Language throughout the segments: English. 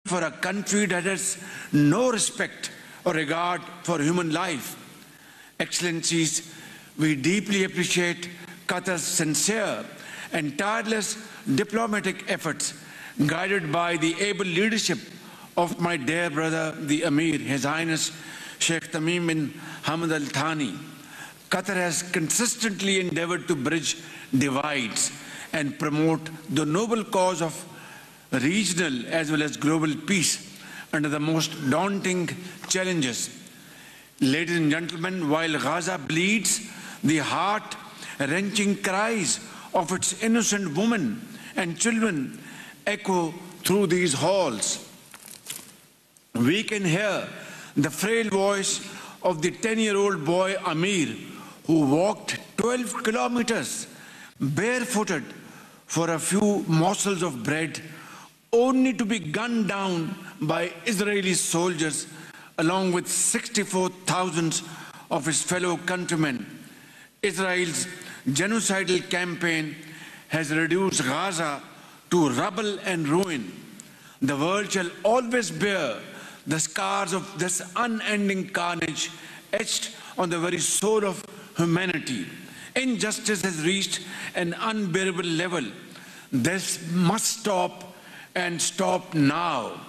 for a country that has no respect or regard for human life. Excellencies, we deeply appreciate Qatar's sincere and tireless diplomatic efforts, guided by the able leadership of my dear brother, the Amir, His Highness Sheikh Tamim bin Hamad Al Thani. Qatar has consistently endeavored to bridge divides and promote the noble cause of regional as well as global peace under the most daunting challenges. Ladies and gentlemen, while Gaza bleeds, the heart-wrenching cries of its innocent women and children echo through these halls. We can hear the frail voice of the 10-year-old boy Amir, who walked 12 kilometers barefooted for a few morsels of bread, only to be gunned down by Israeli soldiers along with 64,000 of his fellow countrymen. Israel's genocidal campaign has reduced Gaza to rubble and ruin. The world shall always bear the scars of this unending carnage etched on the very soul of humanity. Injustice has reached an unbearable level. This must stop, and stop now.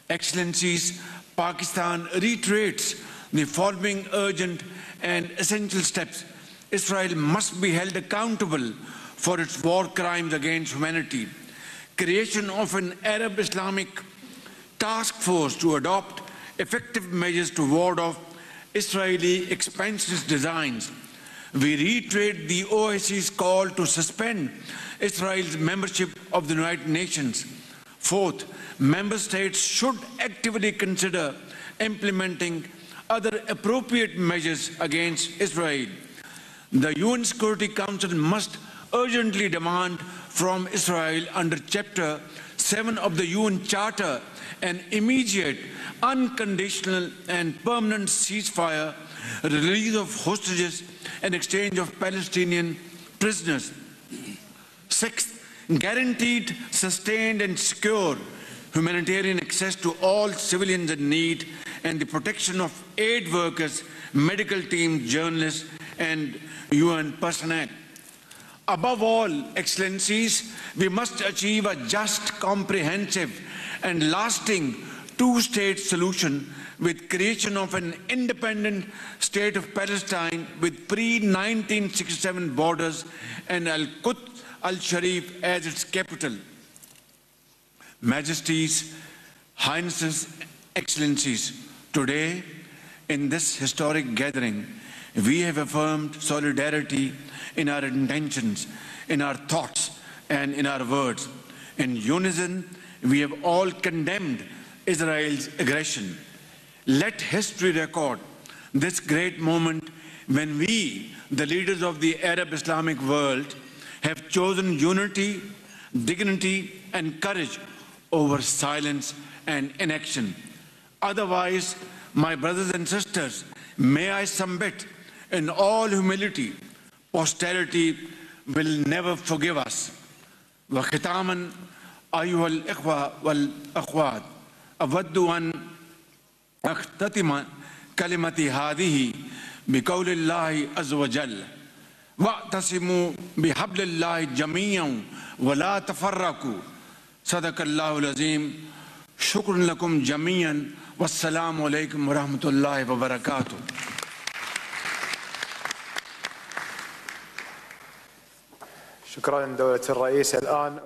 Excellencies, Pakistan reiterates the following urgent and essential steps. Israel must be held accountable for its war crimes against humanity. Creation of an Arab Islamic task force to adopt effective measures to ward off Israeli expansionist designs. We reiterate the OIC's call to suspend Israel's membership of the United Nations. Fourth, member states should actively consider implementing other appropriate measures against Israel. The UN Security Council must urgently demand from Israel under Chapter 7 of the UN Charter an immediate, unconditional and permanent ceasefire, release of hostages and exchange of Palestinian prisoners. Sixth, guaranteed, sustained and secure humanitarian access to all civilians in need and the protection of aid workers, medical teams, journalists and UN personnel. Above all, Excellencies, we must achieve a just, comprehensive and lasting two-state solution with creation of an independent state of Palestine with pre-1967 borders and Al-Quds Al-Sharif as its capital. Majesties, Highnesses, Excellencies, today in this historic gathering, we have affirmed solidarity in our intentions, in our thoughts, and in our words. In unison, we have all condemned Israel's aggression. Let history record this great moment when we, the leaders of the Arab Islamic world, have chosen unity, dignity, and courage over silence and inaction. Otherwise, my brothers and sisters, may I submit in all humility, posterity will never forgive us. وختاما أيها الإخوة والأخوات أود أن أختتم كلمتي هذه بقول الله عز وجل واعتصموا بحبل الله جميعا ولا تفرقوا صدق الله العظيم شكرا لكم جميعا والسلام عليكم ورحمة الله وبركاته. شكرا دولة الرئيس. الآن